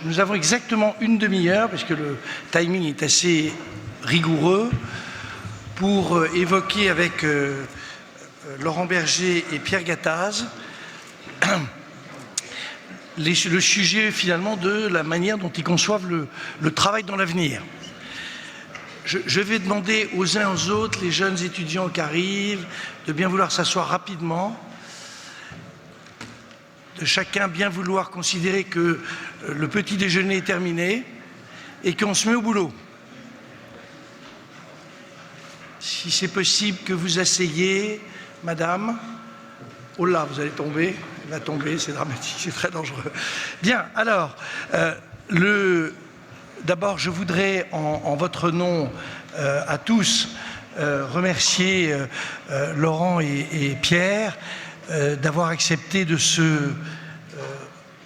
Nous avons exactement une demi-heure, puisque le timing est assez rigoureux, pour évoquer avec Laurent Berger et Pierre Gattaz le sujet finalement de la manière dont ils conçoivent le travail dans l'avenir. Je vais demander aux uns aux autres, les jeunes étudiants qui arrivent, de bien vouloir s'asseoir rapidement, de chacun bien vouloir considérer que le petit déjeuner est terminé et qu'on se met au boulot. Si c'est possible que vous asseyez, madame. Oh là, vous allez tomber. Elle va tomber, c'est dramatique, c'est très dangereux. Bien, alors, d'abord, je voudrais, en votre nom à tous, remercier Laurent et Pierre d'avoir accepté de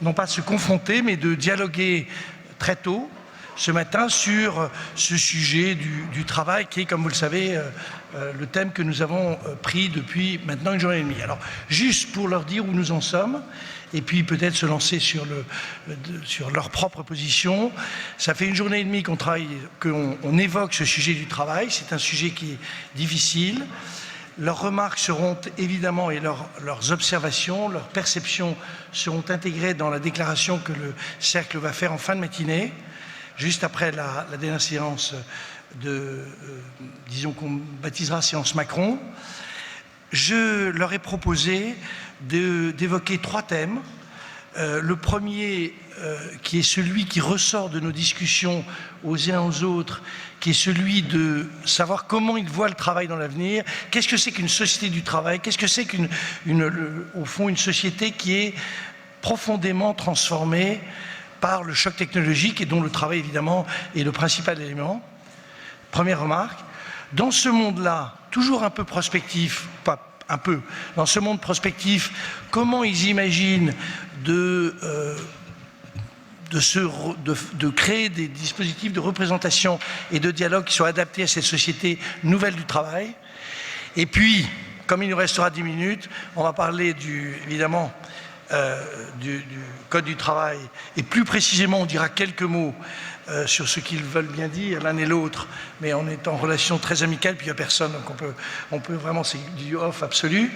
non pas de se confronter, mais de dialoguer très tôt ce matin sur ce sujet du travail qui est, comme vous le savez, le thème que nous avons pris depuis maintenant une journée et demie. Alors, juste pour leur dire où nous en sommes, et puis peut-être se lancer sur leur propre position. Ça fait une journée et demie qu'on travaille, qu'on évoque ce sujet du travail. C'est un sujet qui est difficile. Leurs remarques seront évidemment, et leurs observations, leurs perceptions seront intégrées dans la déclaration que le Cercle va faire en fin de matinée, juste après la dernière séance disons qu'on baptisera séance Macron. Je leur ai proposé d'évoquer 3 thèmes. Le premier, qui est celui qui ressort de nos discussions aux uns aux autres, qui est celui de savoir comment ils voient le travail dans l'avenir. Qu'est-ce que c'est qu'une société du travail? Qu'est-ce que c'est au fond, une société qui est profondément transformée par le choc technologique et dont le travail, évidemment, est le principal élément? Première remarque. Dans ce monde-là, toujours un peu prospectif, pas un peu, dans ce monde prospectif, comment ils imaginent de créer des dispositifs de représentation et de dialogue qui soient adaptés à cette société nouvelle du travail. Et puis, comme il nous restera 10 minutes, on va parler évidemment du Code du travail, et plus précisément on dira quelques mots sur ce qu'ils veulent bien dire l'un et l'autre, mais on est en relation très amicale, puis il n'y a personne, donc on peut vraiment, c'est du off absolu,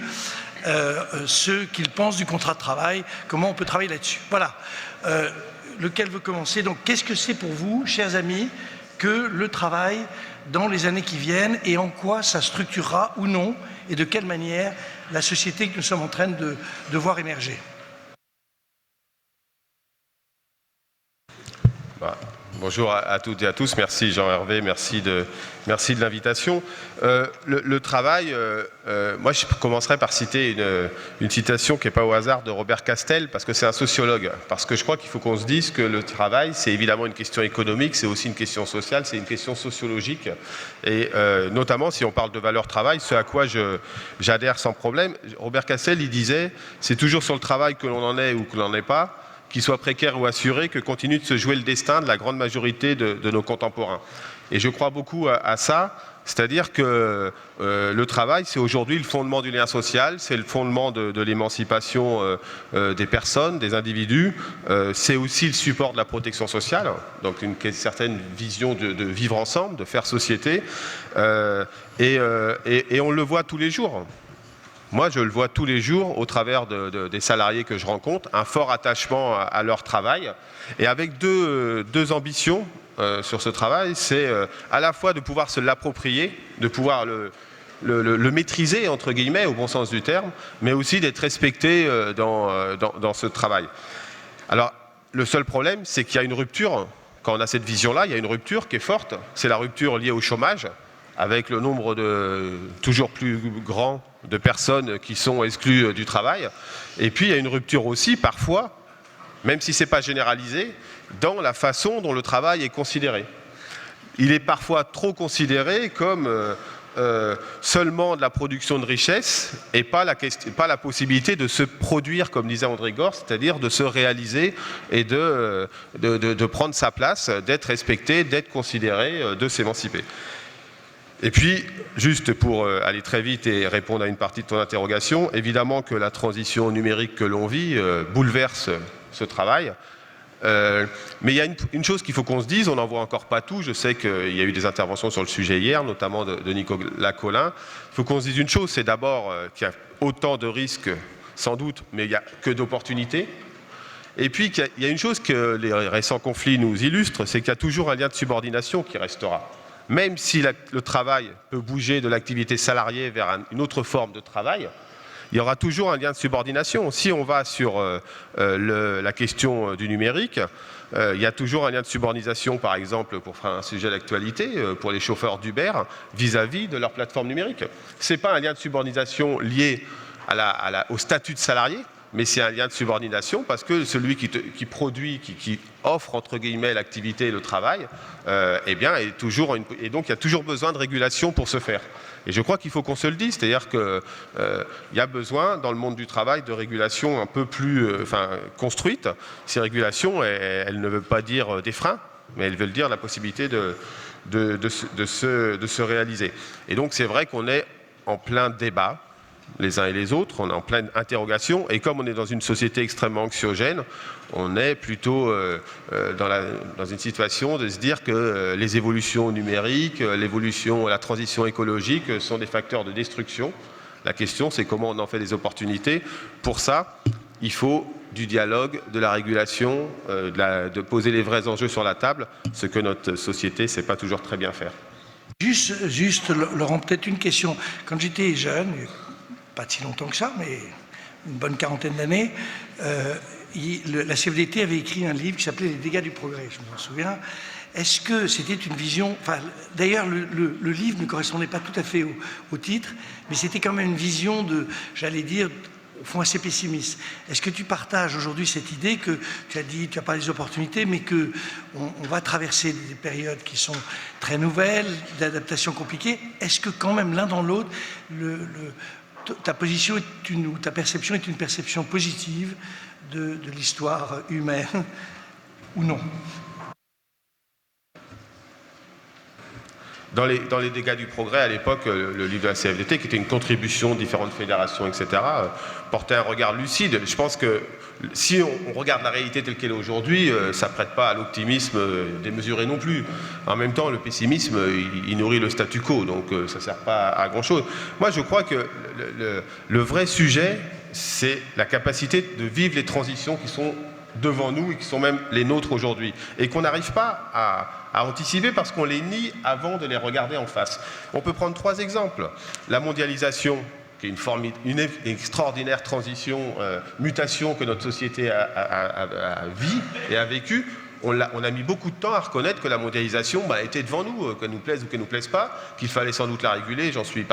ce qu'ils pensent du contrat de travail, comment on peut travailler là-dessus. Voilà. Lequel veut commencer? Donc, qu'est-ce que c'est pour vous, chers amis, que le travail dans les années qui viennent, et en quoi ça structurera ou non, et de quelle manière la société que nous sommes en train de voir émerger? Bonjour à toutes et à tous, merci Jean-Hervé, merci de l'invitation. Le travail, moi je commencerai par citer une citation qui n'est pas au hasard de Robert Castel, parce que c'est un sociologue, parce que je crois qu'il faut qu'on se dise que le travail, c'est évidemment une question économique, c'est aussi une question sociale, c'est une question sociologique, et notamment si on parle de valeur travail, ce à quoi j'adhère sans problème. Robert Castel, il disait, c'est toujours sur le travail que l'on en est ou que l'on n'en est pas, qu'il soit précaire ou assuré, que continue de se jouer le destin de la grande majorité de nos contemporains. Et je crois beaucoup à ça, c'est-à-dire que le travail, c'est aujourd'hui le fondement du lien social, c'est le fondement de l'émancipation des personnes, des individus, c'est aussi le support de la protection sociale, donc une certaine vision de vivre ensemble, de faire société, et on le voit tous les jours. Moi, je le vois tous les jours au travers des salariés que je rencontre, un fort attachement à leur travail, et avec deux ambitions sur ce travail, c'est à la fois de pouvoir se l'approprier, de pouvoir le maîtriser, entre guillemets, au bon sens du terme, mais aussi d'être respecté dans ce travail. Alors, le seul problème, c'est qu'il y a une rupture. Quand on a cette vision-là, il y a une rupture qui est forte. C'est la rupture liée au chômage, avec le nombre toujours plus grand de personnes qui sont exclues du travail. Et puis, il y a une rupture aussi, parfois, même si ce n'est pas généralisé, dans la façon dont le travail est considéré. Il est parfois trop considéré comme seulement de la production de richesse et pas la possibilité de se produire, comme disait André Gorz, c'est-à-dire de se réaliser et de prendre sa place, d'être respecté, d'être considéré, de s'émanciper. Et puis, juste pour aller très vite et répondre à une partie de ton interrogation, évidemment que la transition numérique que l'on vit bouleverse ce travail. Mais il y a une chose qu'il faut qu'on se dise, on n'en voit encore pas tout. Je sais qu'il y a eu des interventions sur le sujet hier, notamment de Nicolas Colin. Il faut qu'on se dise une chose, c'est d'abord qu'il y a autant de risques, sans doute, mais il n'y a que d'opportunités. Et puis qu'il y a une chose que les récents conflits nous illustrent, c'est qu'il y a toujours un lien de subordination qui restera. Même si le travail peut bouger de l'activité salariée vers une autre forme de travail, il y aura toujours un lien de subordination. Si on va sur la question du numérique, il y a toujours un lien de subordination, par exemple, pour faire un sujet d'actualité, pour les chauffeurs d'Uber, vis-à-vis de leur plateforme numérique. Ce n'est pas un lien de subordination lié au statut de salarié, mais c'est un lien de subordination parce que celui qui produit, qui offre, entre guillemets, l'activité et le travail, eh bien, et donc il y a toujours besoin de régulation pour ce faire. Et je crois qu'il faut qu'on se le dise, c'est-à-dire qu'il y a besoin, dans le monde du travail, de régulations un peu plus construites. Ces régulations, elles ne veulent pas dire des freins, mais elles veulent dire la possibilité de se réaliser. Et donc c'est vrai qu'on est en plein débat, les uns et les autres, on est en pleine interrogation, et comme on est dans une société extrêmement anxiogène, on est plutôt dans une situation de se dire que les évolutions numériques, la transition écologique sont des facteurs de destruction. La question, c'est comment on en fait des opportunités. Pour ça, il faut du dialogue, de la régulation, de poser les vrais enjeux sur la table, ce que notre société ne sait pas toujours très bien faire. Juste, Laurent, peut-être une question. Quand j'étais jeune, pas si longtemps que ça, mais une bonne quarantaine d'années, la CFDT avait écrit un livre qui s'appelait « Les dégâts du progrès », je m'en souviens. Est-ce que c'était une vision... D'ailleurs, le livre ne correspondait pas tout à fait au titre, mais c'était quand même une vision de, j'allais dire, au fond assez pessimiste. Est-ce que tu partages aujourd'hui cette idée que tu as parlé des opportunités, mais qu'on va traverser des périodes qui sont très nouvelles, d'adaptation compliquée? Est-ce que quand même l'un dans l'autre, ta position ou ta perception est une perception positive de l'histoire humaine ou non? Dans les dégâts du progrès, à l'époque, le livre de la CFDT, qui était une contribution de différentes fédérations, etc., portait un regard lucide. Je pense que si on regarde la réalité telle qu'elle est aujourd'hui, ça ne prête pas à l'optimisme démesuré non plus. En même temps, le pessimisme, il nourrit le statu quo, donc ça ne sert pas à grand-chose. Moi, je crois que le vrai sujet, c'est la capacité de vivre les transitions qui sont devant nous et qui sont même les nôtres aujourd'hui, et qu'on n'arrive pas à anticiper parce qu'on les nie avant de les regarder en face. On peut prendre 3 exemples. La mondialisation, qui est une extraordinaire transition, mutation que notre société vit et a vécue. On a mis beaucoup de temps à reconnaître que la mondialisation était devant nous, qu'elle nous plaise ou qu'elle ne nous plaise pas, qu'il fallait sans doute la réguler, j'en suis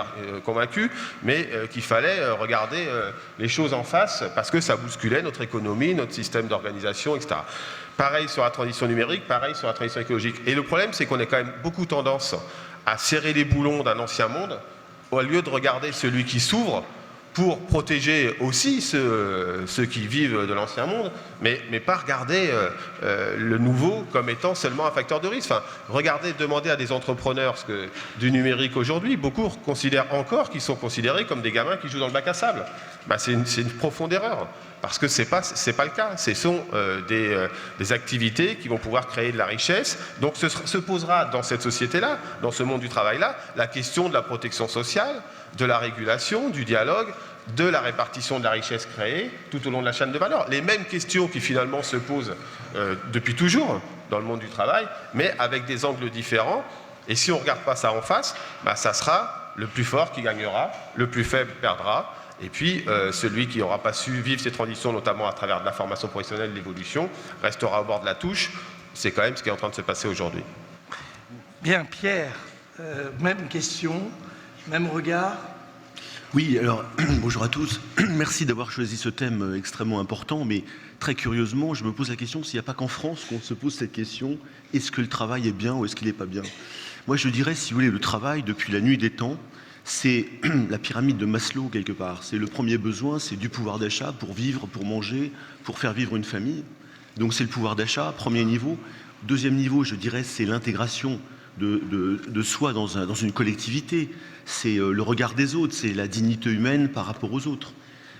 convaincu, mais qu'il fallait regarder les choses en face parce que ça bousculait notre économie, notre système d'organisation, etc. Pareil sur la transition numérique, pareil sur la transition écologique. Et le problème, c'est qu'on a quand même beaucoup tendance à serrer les boulons d'un ancien monde au lieu de regarder celui qui s'ouvre pour protéger aussi ceux qui vivent de l'ancien monde, mais pas regarder le nouveau comme étant seulement un facteur de risque. Enfin, demandez à des entrepreneurs du numérique aujourd'hui, beaucoup considèrent encore qu'ils sont considérés comme des gamins qui jouent dans le bac à sable. C'est une profonde erreur, parce que c'est pas le cas. Ce sont des activités qui vont pouvoir créer de la richesse. Donc se posera dans cette société-là, dans ce monde du travail-là, la question de la protection sociale, de la régulation, du dialogue, de la répartition de la richesse créée tout au long de la chaîne de valeur. Les mêmes questions qui finalement se posent depuis toujours dans le monde du travail, mais avec des angles différents. Et si on ne regarde pas ça en face, ça sera le plus fort qui gagnera, le plus faible perdra. Et puis, celui qui n'aura pas su vivre ces transitions, notamment à travers de la formation professionnelle, l'évolution, restera au bord de la touche. C'est quand même ce qui est en train de se passer aujourd'hui. Bien, Pierre, même question, même regard. Oui, alors, bonjour à tous. Merci d'avoir choisi ce thème extrêmement important, mais très curieusement, je me pose la question s'il n'y a pas qu'en France qu'on se pose cette question, est-ce que le travail est bien ou est-ce qu'il n'est pas bien? Moi, je dirais, si vous voulez, le travail, depuis la nuit des temps, c'est la pyramide de Maslow, quelque part. C'est le premier besoin, c'est du pouvoir d'achat pour vivre, pour manger, pour faire vivre une famille. Donc c'est le pouvoir d'achat, premier niveau. Deuxième niveau, je dirais, c'est l'intégration de soi dans une collectivité. C'est le regard des autres, c'est la dignité humaine par rapport aux autres.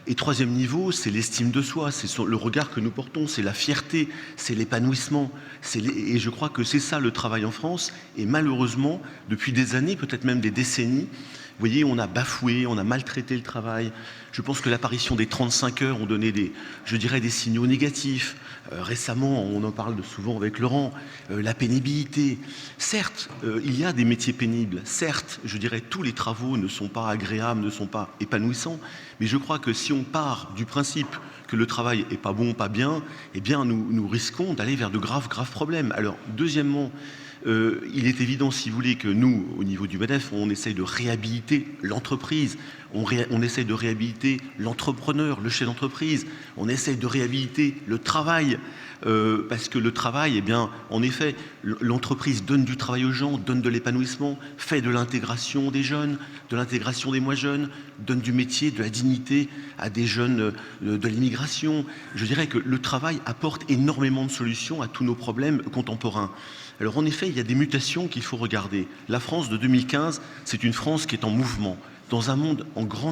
Et troisième niveau, c'est l'estime de soi, c'est le regard que nous portons, c'est la fierté, c'est l'épanouissement. Et je crois que c'est ça le travail en France. Et malheureusement, depuis des années, peut-être même des décennies, vous voyez, on a bafoué, on a maltraité le travail. Je pense que l'apparition des 35 heures ont donné des signaux négatifs. Récemment, on en parle souvent avec Laurent, la pénibilité. Certes, il y a des métiers pénibles. Certes, je dirais, tous les travaux ne sont pas agréables, ne sont pas épanouissants. Mais je crois que si on part du principe que le travail est pas bon, pas bien, eh bien, nous risquons d'aller vers de graves problèmes. Alors, deuxièmement, il est évident, si vous voulez, que nous, au niveau du MEDEF, on essaye de réhabiliter l'entreprise, on essaye de réhabiliter l'entrepreneur, le chef d'entreprise, on essaye de réhabiliter le travail, parce que le travail, eh bien, en effet, l'entreprise donne du travail aux gens, donne de l'épanouissement, fait de l'intégration des jeunes, de l'intégration des moins jeunes, donne du métier, de la dignité à des jeunes de l'immigration. Je dirais que le travail apporte énormément de solutions à tous nos problèmes contemporains. Alors en effet, il y a des mutations qu'il faut regarder. La France de 2015, c'est une France qui est en mouvement, dans un monde en grand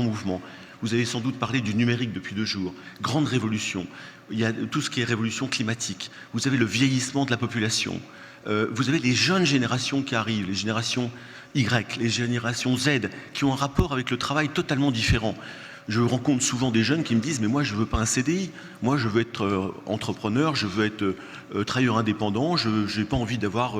mouvement. Vous avez sans doute parlé du numérique depuis 2 jours. Grande révolution. Il y a tout ce qui est révolution climatique. Vous avez le vieillissement de la population. Vous avez les jeunes générations qui arrivent, les générations Y, les générations Z, qui ont un rapport avec le travail totalement différent. Je rencontre souvent des jeunes qui me disent « mais moi je ne veux pas un CDI, moi je veux être entrepreneur, je veux être travailleur indépendant, je n'ai pas envie d'avoir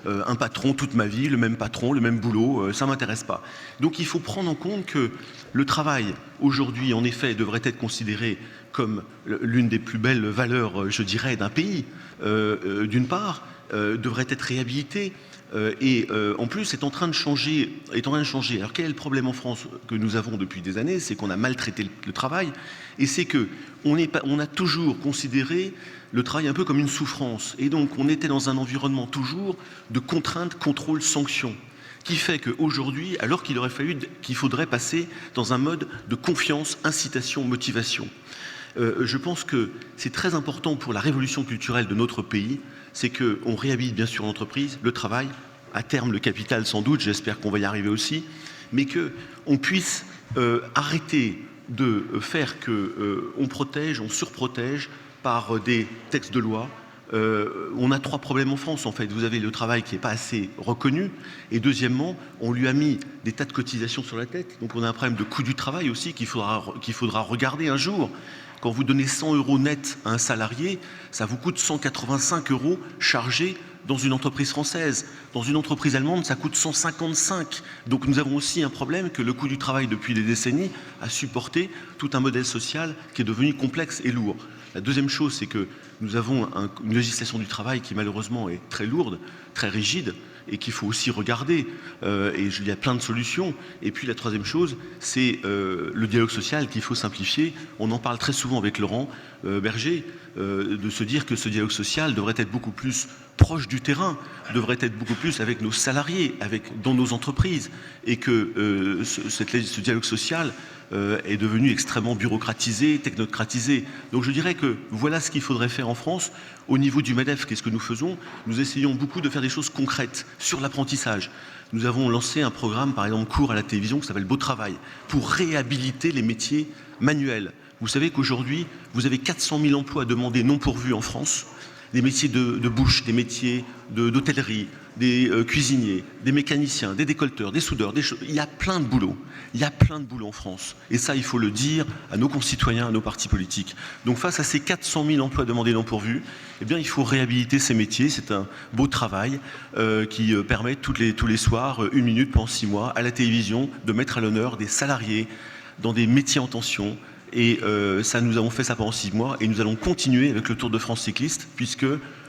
un patron toute ma vie, le même patron, le même boulot, ça ne m'intéresse pas ». Donc il faut prendre en compte que le travail aujourd'hui en effet devrait être considéré comme l'une des plus belles valeurs, je dirais, d'un pays, d'une part, devrait être réhabilité. En plus est en train de changer. Alors quel est le problème en France que nous avons depuis des années? C'est qu'on a maltraité le travail, et c'est que on a toujours considéré le travail un peu comme une souffrance, et donc on était dans un environnement toujours de contraintes, contrôle, sanctions, qui fait qu'aujourd'hui, alors qu'il faudrait passer dans un mode de confiance, incitation, motivation. Je pense que c'est très important pour la révolution culturelle de notre pays, c'est qu'on réhabilite bien sûr l'entreprise, le travail, à terme le capital sans doute, j'espère qu'on va y arriver aussi, mais qu'on puisse arrêter de faire qu'on protège, on surprotège par des textes de loi. On a 3 problèmes en France en fait. Vous avez le travail qui n'est pas assez reconnu, et deuxièmement, on lui a mis des tas de cotisations sur la tête, donc on a un problème de coût du travail aussi qu'il faudra regarder un jour. Quand vous donnez 100 € net à un salarié, ça vous coûte 185 € chargés dans une entreprise française. Dans une entreprise allemande, ça coûte 155. Donc nous avons aussi un problème que le coût du travail depuis des décennies a supporté tout un modèle social qui est devenu complexe et lourd. La deuxième chose, c'est que nous avons une législation du travail qui malheureusement est très lourde, très rigide, et qu'il faut aussi regarder. Il y a plein de solutions. Et puis la troisième chose, c'est le dialogue social qu'il faut simplifier. On en parle très souvent avec Laurent Berger, de se dire que ce dialogue social devrait être beaucoup plus proche du terrain, devrait être beaucoup plus avec nos salariés, dans nos entreprises, et que ce dialogue social est devenu extrêmement bureaucratisé, technocratisé. Donc je dirais que voilà ce qu'il faudrait faire en France. Au niveau du MEDEF, qu'est-ce que nous faisons? Nous essayons beaucoup de faire des choses concrètes sur l'apprentissage. Nous avons lancé un programme, par exemple, court à la télévision, qui s'appelle Beau Travail, pour réhabiliter les métiers manuels. Vous savez qu'aujourd'hui, vous avez 400 000 emplois demandés non pourvus en France, des métiers de bouche, des métiers d'hôtellerie, des cuisiniers, des mécaniciens, des décolleteurs, des soudeurs, il y a plein de boulot. Il y a plein de boulot en France. Et ça, il faut le dire à nos concitoyens, à nos partis politiques. Donc face à ces 400 000 emplois demandés non pourvus, eh bien, il faut réhabiliter ces métiers. C'est un beau travail qui permet tous les soirs, 1 minute pendant 6 mois, à la télévision, de mettre à l'honneur des salariés dans des métiers en tension. Et nous avons fait ça pendant 6 mois, et nous allons continuer avec le Tour de France cycliste, puisque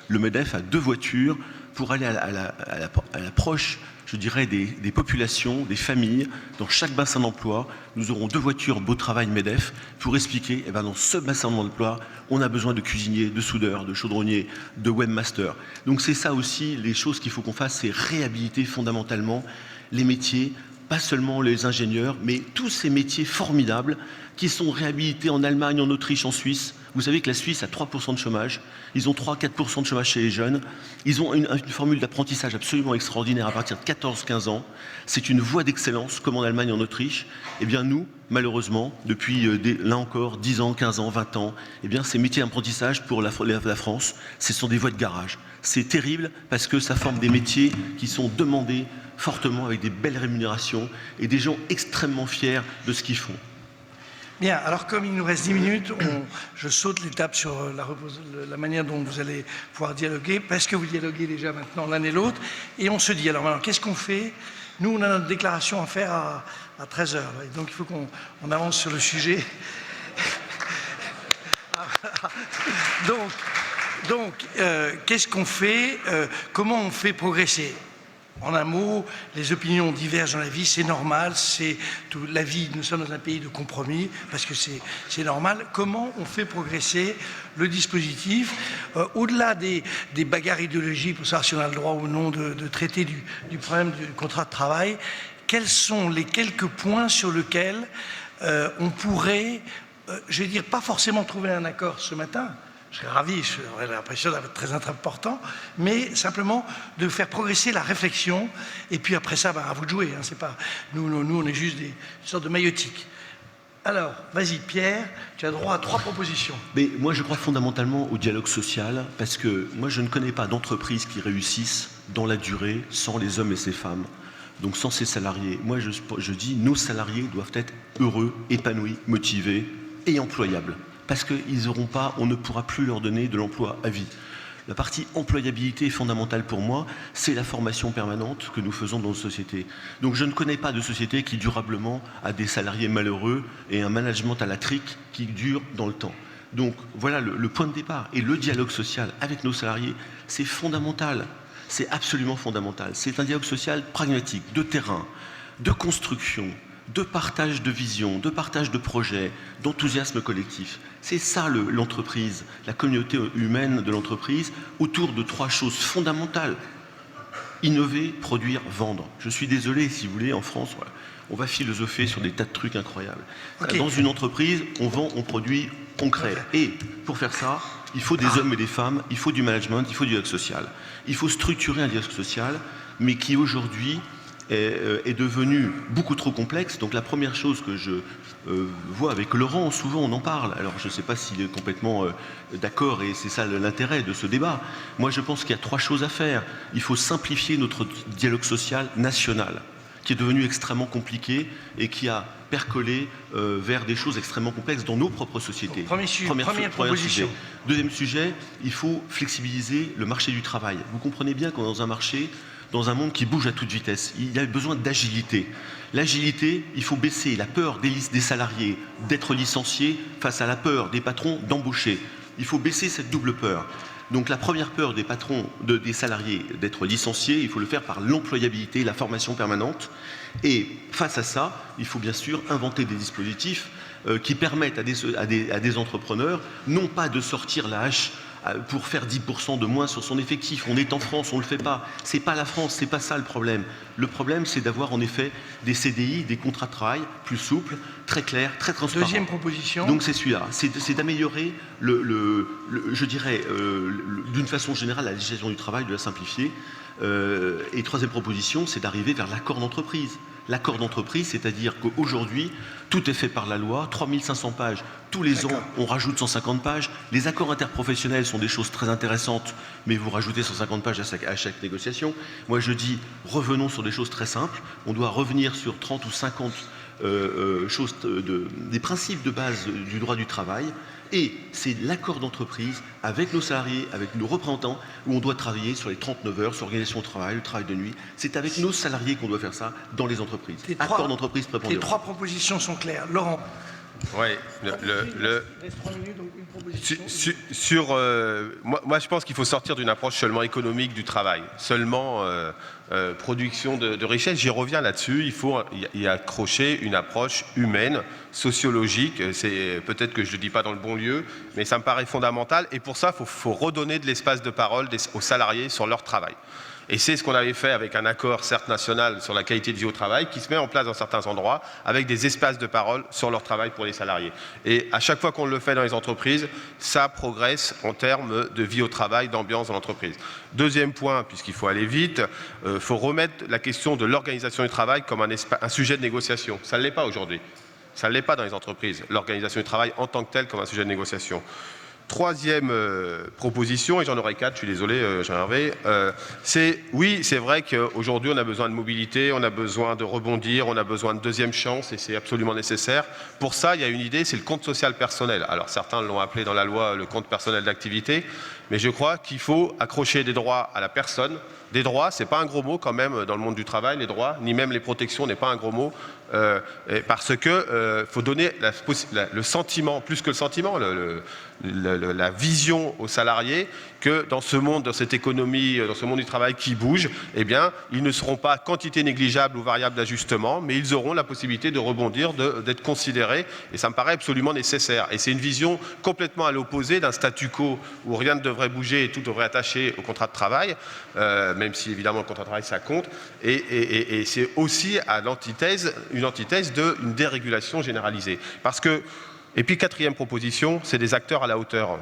le MEDEF a 2 voitures pour aller à l'approche, je dirais, des populations, des familles. Dans chaque bassin d'emploi, nous aurons 2 voitures Beau Travail MEDEF pour expliquer, dans ce bassin d'emploi, on a besoin de cuisiniers, de soudeurs, de chaudronniers, de webmasters. Donc c'est ça aussi, les choses qu'il faut qu'on fasse, c'est réhabiliter fondamentalement les métiers, pas seulement les ingénieurs, mais tous ces métiers formidables qui sont réhabilités en Allemagne, en Autriche, en Suisse, Vous savez que la Suisse a 3% de chômage, ils ont 3-4% de chômage chez les jeunes, ils ont une formule d'apprentissage absolument extraordinaire à partir de 14-15 ans, c'est une voie d'excellence comme en Allemagne et en Autriche. Eh bien nous, malheureusement, depuis là encore 10 ans, 15 ans, 20 ans, eh bien ces métiers d'apprentissage pour la France, ce sont des voies de garage. C'est terrible parce que ça forme des métiers qui sont demandés fortement avec des belles rémunérations et des gens extrêmement fiers de ce qu'ils font. Bien, alors comme il nous reste 10 minutes, je saute l'étape sur la manière dont vous allez pouvoir dialoguer, parce que vous dialoguez déjà maintenant l'un et l'autre, et on se dit, alors maintenant, qu'est-ce qu'on fait? Nous, on a notre déclaration à faire à 13h, et donc il faut qu'on avance sur le sujet. Donc, qu'est-ce qu'on fait? Comment on fait progresser? En un mot, les opinions divergent dans la vie, c'est normal, c'est la vie, nous sommes dans un pays de compromis, parce que c'est normal. Comment on fait progresser le dispositif au-delà des bagarres idéologiques pour savoir si on a le droit ou non de traiter du problème du contrat de travail? Quels sont les quelques points sur lesquels on pourrait, je vais dire, pas forcément trouver un accord ce matin? Je serais ravi, j'aurais l'impression d'être très important, mais simplement de faire progresser la réflexion, et puis après ça, à vous de jouer, hein, c'est pas, nous on est juste une sorte de maïotique. Alors, vas-y Pierre, tu as droit à 3 propositions. Mais moi je crois fondamentalement au dialogue social, parce que moi je ne connais pas d'entreprise qui réussisse dans la durée sans les hommes et ces femmes, donc sans ces salariés. Moi je dis, nos salariés doivent être heureux, épanouis, motivés et employables. Parce qu'ils n'auront pas, on ne pourra plus leur donner de l'emploi à vie. La partie employabilité est fondamentale pour moi, c'est la formation permanente que nous faisons dans nos sociétés. Donc je ne connais pas de société qui durablement a des salariés malheureux et un management à la trique qui dure dans le temps. Donc voilà le point de départ. Et le dialogue social avec nos salariés, c'est fondamental. C'est absolument fondamental. C'est un dialogue social pragmatique, de terrain, de construction, de partage de vision, de partage de projets, d'enthousiasme collectif. C'est ça l'entreprise, la communauté humaine de l'entreprise, autour de 3 choses fondamentales. Innover, produire, vendre. Je suis désolé, si vous voulez, en France, voilà, on va philosopher sur des tas de trucs incroyables. Okay. Dans une entreprise, on vend, on produit, on crée. Et pour faire ça, il faut des hommes et des femmes, il faut du management, il faut du dialogue social. Il faut structurer un dialogue social, mais qui aujourd'hui est devenu beaucoup trop complexe. Donc la première chose que je vois avec Laurent, souvent on en parle, alors je ne sais pas s'il est complètement d'accord et c'est ça l'intérêt de ce débat. Moi je pense qu'il y a 3 choses à faire. Il faut simplifier notre dialogue social national, qui est devenu extrêmement compliqué et qui a percolé vers des choses extrêmement complexes dans nos propres sociétés. Première proposition. Deuxième sujet, il faut flexibiliser le marché du travail. Vous comprenez bien qu'on est dans un marché, dans un monde qui bouge à toute vitesse. Il y a besoin d'agilité. L'agilité, il faut baisser la peur des salariés d'être licenciés face à la peur des patrons d'embaucher. Il faut baisser cette double peur. Donc la première peur des patrons, des salariés d'être licenciés, il faut le faire par l'employabilité, la formation permanente. Et face à ça, il faut bien sûr inventer des dispositifs qui permettent à des entrepreneurs, non pas de sortir la hache pour faire 10% de moins sur son effectif. On est en France, on ne le fait pas. C'est pas la France, c'est pas ça le problème. Le problème, c'est d'avoir en effet des CDI, des contrats de travail plus souples, très clairs, très transparents. Deuxième proposition. Donc c'est celui-là. C'est d'améliorer je dirais, d'une façon générale, la législation du travail, de la simplifier. Et troisième proposition, c'est d'arriver vers l'accord d'entreprise. L'accord d'entreprise, c'est-à-dire qu'aujourd'hui, tout est fait par la loi, 3500 pages. Tous les ans, on rajoute 150 pages. Les accords interprofessionnels sont des choses très intéressantes, mais vous rajoutez 150 pages à chaque négociation. Moi, je dis, revenons sur des choses très simples. On doit revenir sur 30 ou 50 choses, des principes de base du droit du travail. Et c'est l'accord d'entreprise avec nos salariés, avec nos représentants, où on doit travailler sur les 39 heures, sur l'organisation au travail, le travail de nuit. C'est avec nos salariés qu'on doit faire ça dans les entreprises. Accord d'entreprise prépondérant. Les 3 propositions sont claires. Laurent. Oui, moi je pense qu'il faut sortir d'une approche seulement économique du travail, seulement production de richesse. J'y reviens là-dessus, il faut y accrocher une approche humaine, sociologique. C'est peut-être que je ne le dis pas dans le bon lieu, mais ça me paraît fondamental. Et pour ça, il faut redonner de l'espace de parole aux salariés sur leur travail. Et c'est ce qu'on avait fait avec un accord, certes national, sur la qualité de vie au travail, qui se met en place dans certains endroits, avec des espaces de parole sur leur travail pour les salariés. Et à chaque fois qu'on le fait dans les entreprises, ça progresse en termes de vie au travail, d'ambiance dans l'entreprise. Deuxième point, puisqu'il faut aller vite, il faut remettre la question de l'organisation du travail comme un sujet de négociation. Ça ne l'est pas aujourd'hui. Ça ne l'est pas dans les entreprises, l'organisation du travail en tant que telle comme un sujet de négociation. Troisième proposition, et j'en aurai 4, je suis désolé Jean-Hervé, oui, c'est vrai qu'aujourd'hui on a besoin de mobilité, on a besoin de rebondir, on a besoin de deuxième chance et c'est absolument nécessaire. Pour ça, il y a une idée, c'est le compte social personnel. Alors certains l'ont appelé dans la loi le compte personnel d'activité, mais je crois qu'il faut accrocher des droits à la personne. Des droits, c'est pas un gros mot quand même dans le monde du travail, les droits, ni même les protections n'est pas un gros mot, parce que faut donner le sentiment, plus que le sentiment, la vision aux salariés que dans ce monde, dans cette économie, dans ce monde du travail qui bouge, eh bien, ils ne seront pas quantité négligeable ou variable d'ajustement, mais ils auront la possibilité de rebondir, d'être considérés, et ça me paraît absolument nécessaire. Et c'est une vision complètement à l'opposé d'un statu quo où rien ne devrait bouger et tout devrait attacher au contrat de travail, même si évidemment le contrat de travail ça compte, et c'est aussi à une antithèse d'une dérégulation généralisée. Parce que, et puis quatrième proposition, c'est des acteurs à la hauteur.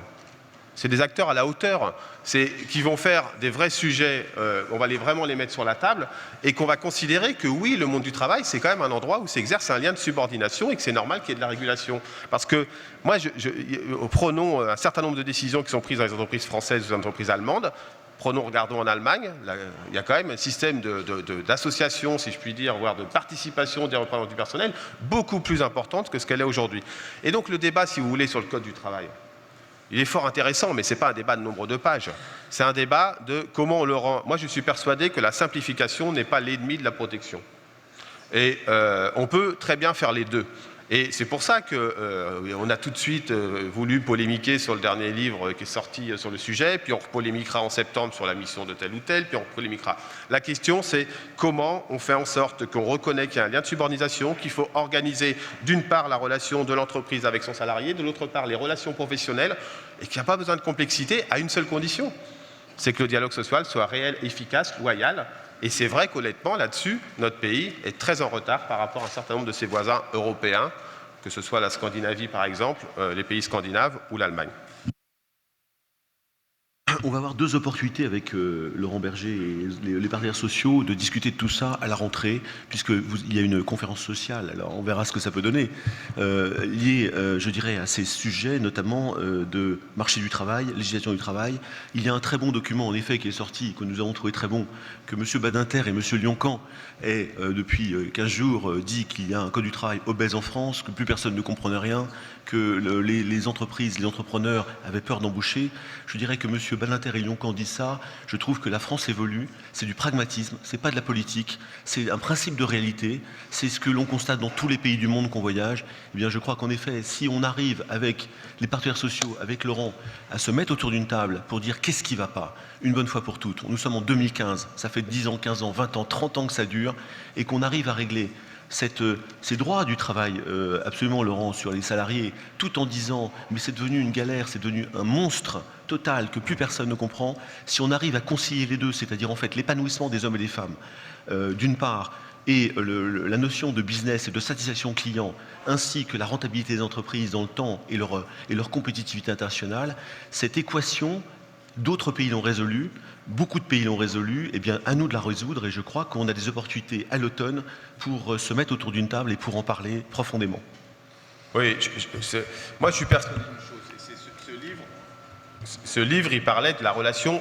C'est des acteurs à la hauteur, qui vont faire des vrais sujets, on va vraiment les mettre sur la table, et qu'on va considérer que oui, le monde du travail, c'est quand même un endroit où s'exerce un lien de subordination et que c'est normal qu'il y ait de la régulation. Parce que moi, prenons un certain nombre de décisions qui sont prises dans les entreprises françaises ou les entreprises allemandes. Regardons en Allemagne, il y a quand même un système d'association, si je puis dire, voire de participation des représentants du personnel, beaucoup plus importante que ce qu'elle est aujourd'hui. Et donc le débat, si vous voulez, sur le Code du travail, il est fort intéressant, mais ce n'est pas un débat de nombre de pages. C'est un débat de comment on le rend. Moi, je suis persuadé que la simplification n'est pas l'ennemi de la protection. Et on peut très bien faire les deux. Et c'est pour ça qu'on a tout de suite voulu polémiquer sur le dernier livre qui est sorti sur le sujet, puis on polémiquera en septembre sur la mission de tel ou tel, puis on polémiquera. La question, c'est comment on fait en sorte qu'on reconnaît qu'il y a un lien de subordination, qu'il faut organiser d'une part la relation de l'entreprise avec son salarié, de l'autre part les relations professionnelles, et qu'il n'y a pas besoin de complexité à une seule condition, c'est que le dialogue social soit réel, efficace, loyal. Et c'est vrai qu'honnêtement, là-dessus, notre pays est très en retard par rapport à un certain nombre de ses voisins européens, que ce soit la Scandinavie par exemple, les pays scandinaves ou l'Allemagne. On va avoir deux opportunités avec Laurent Berger et les partenaires sociaux de discuter de tout ça à la rentrée, puisqu'il y a une conférence sociale, alors on verra ce que ça peut donner, liée, je dirais, à ces sujets, notamment de marché du travail, législation du travail. Il y a un très bon document, en effet, qui est sorti, que nous avons trouvé très bon, que M. Badinter et M. Lioncan aient, depuis 15 jours, dit qu'il y a un code du travail obèse en France, que plus personne ne comprenait rien, que les entreprises, les entrepreneurs avaient peur d'embaucher. Je dirais que M. Badinter et Lioncan disent ça. Je trouve que la France évolue. C'est du pragmatisme, c'est pas de la politique, c'est un principe de réalité. C'est ce que l'on constate dans tous les pays du monde qu'on voyage. Eh bien, je crois qu'en effet, si on arrive avec les partenaires sociaux, avec Laurent, à se mettre autour d'une table pour dire qu'est-ce qui ne va pas, une bonne fois pour toutes. Nous sommes en 2015, ça fait 10 ans, 15 ans, 20 ans, 30 ans que ça dure, et qu'on arrive à régler ces droits du travail, absolument Laurent, sur les salariés, tout en disant mais c'est devenu une galère, c'est devenu un monstre total que plus personne ne comprend. Si on arrive à concilier les deux, c'est-à-dire en fait l'épanouissement des hommes et des femmes, d'une part, et la notion de business et de satisfaction client, ainsi que la rentabilité des entreprises dans le temps et leur compétitivité internationale, cette équation, d'autres pays l'ont résolue, beaucoup de pays l'ont résolue, eh bien à nous de la résoudre, et je crois qu'on a des opportunités à l'automne pour se mettre autour d'une table et pour en parler profondément. Oui, moi je suis persuadé d'une chose, ce livre, il parlait de la relation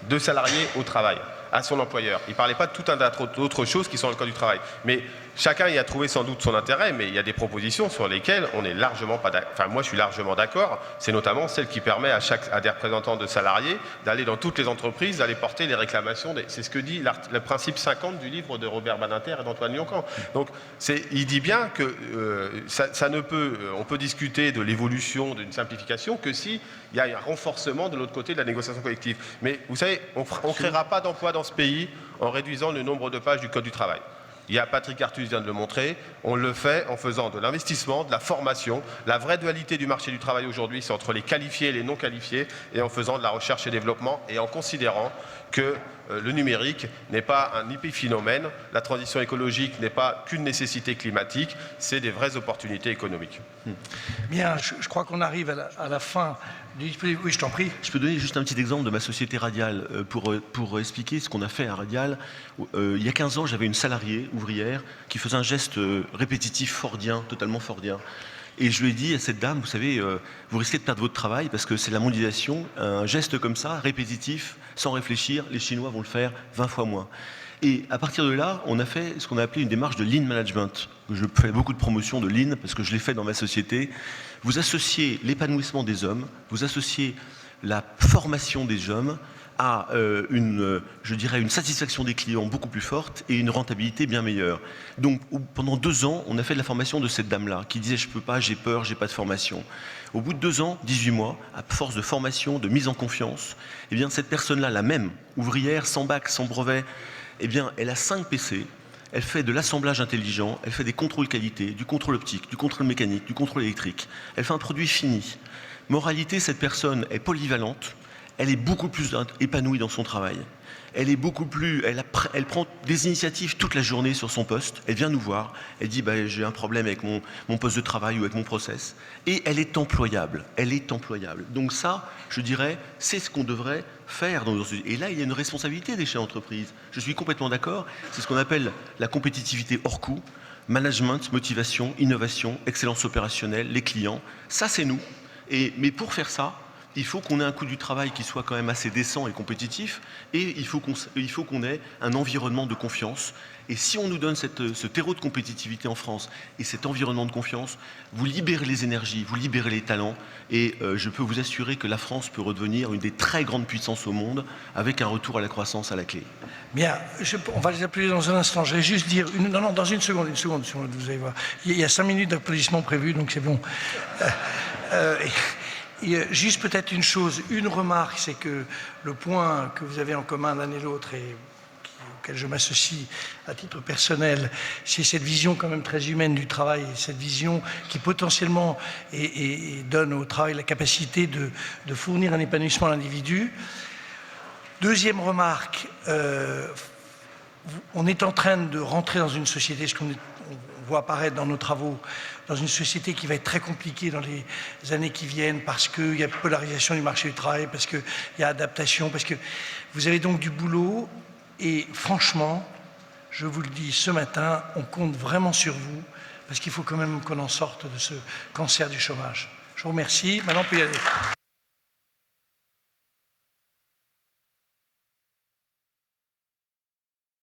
de salarié au travail, à son employeur. Il ne parlait pas de tout un tas d'autres choses qui sont dans le code du travail. Mais chacun y a trouvé sans doute son intérêt, mais il y a des propositions sur lesquelles on n'est largement pas d'accord. Enfin, moi, je suis largement d'accord. C'est notamment celle qui permet à des représentants de salariés d'aller dans toutes les entreprises, d'aller porter les réclamations. C'est ce que dit le principe 50 du livre de Robert Badinter et d'Antoine Lioncan. Donc, il dit bien que on peut discuter de l'évolution, d'une simplification, que si il y a un renforcement de l'autre côté de la négociation collective. Mais vous savez, on ne créera pas d'emploi dans ce pays en réduisant le nombre de pages du Code du travail. Patrick Artus vient de le montrer, on le fait en faisant de l'investissement, de la formation. La vraie dualité du marché du travail aujourd'hui, c'est entre les qualifiés et les non qualifiés, et en faisant de la recherche et développement, et en considérant que le numérique n'est pas un épiphénomène, la transition écologique n'est pas qu'une nécessité climatique, c'est des vraies opportunités économiques. Bien, je crois qu'on arrive à la fin du dispositif. Oui, je t'en prie. Je peux donner juste un petit exemple de ma société Radial pour expliquer ce qu'on a fait à Radial. Il y a 15 ans, j'avais une salariée ouvrière qui faisait un geste répétitif fordien, totalement fordien. Et je lui ai dit à cette dame, vous savez, vous risquez de perdre votre travail parce que c'est la mondialisation. Un geste comme ça, répétitif, sans réfléchir, les Chinois vont le faire 20 fois moins. Et à partir de là, on a fait ce qu'on a appelé une démarche de lean management. Je fais beaucoup de promotion de lean parce que je l'ai fait dans ma société. Vous associez l'épanouissement des hommes, vous associez la formation des hommes à je dirais une satisfaction des clients beaucoup plus forte et une rentabilité bien meilleure. Donc pendant 2 ans, on a fait de la formation de cette dame-là qui disait je peux pas, j'ai peur, j'ai pas de formation. Au bout de 2 ans, 18 mois, à force de formation, de mise en confiance, eh bien cette personne-là, la même ouvrière, sans bac, sans brevet, eh bien elle a 5 PC. Elle fait de l'assemblage intelligent, elle fait des contrôles qualité, du contrôle optique, du contrôle mécanique, du contrôle électrique. Elle fait un produit fini. Moralité, cette personne est polyvalente, elle est beaucoup plus épanouie dans son travail. Elle est beaucoup plus, elle prend des initiatives toute la journée sur son poste. Elle vient nous voir, elle dit j'ai un problème avec mon poste de travail ou avec mon process. Et elle est employable. Elle est employable. Donc ça, je dirais, c'est ce qu'on devrait faire dans nos sociétés. Et là, il y a une responsabilité des chefs d'entreprise. Je suis complètement d'accord. C'est ce qu'on appelle la compétitivité hors coût, management, motivation, innovation, excellence opérationnelle, les clients. Ça, c'est nous. Mais pour faire ça, il faut qu'on ait un coût du travail qui soit quand même assez décent et compétitif, et il faut qu'on ait un environnement de confiance. Et si on nous donne ce terreau de compétitivité en France et cet environnement de confiance, vous libérez les énergies, vous libérez les talents, et je peux vous assurer que la France peut redevenir une des très grandes puissances au monde, avec un retour à la croissance à la clé. Bien, on va les appeler dans un instant. Je vais juste dire, non, dans une seconde, vous allez voir. Il y a 5 minutes d'applaudissements prévus, donc c'est bon. Juste peut-être une remarque, c'est que le point que vous avez en commun l'un et l'autre et auquel je m'associe à titre personnel, c'est cette vision quand même très humaine du travail, cette vision qui potentiellement donne au travail la capacité de fournir un épanouissement à l'individu. Deuxième remarque, on est en train de rentrer dans une société, ce qu'on voit apparaître dans nos travaux, dans une société qui va être très compliquée dans les années qui viennent parce qu'il y a polarisation du marché du travail, parce qu'il y a adaptation, parce que vous avez donc du boulot et franchement, je vous le dis ce matin, on compte vraiment sur vous parce qu'il faut quand même qu'on en sorte de ce cancer du chômage. Je vous remercie. Maintenant, on peut y aller.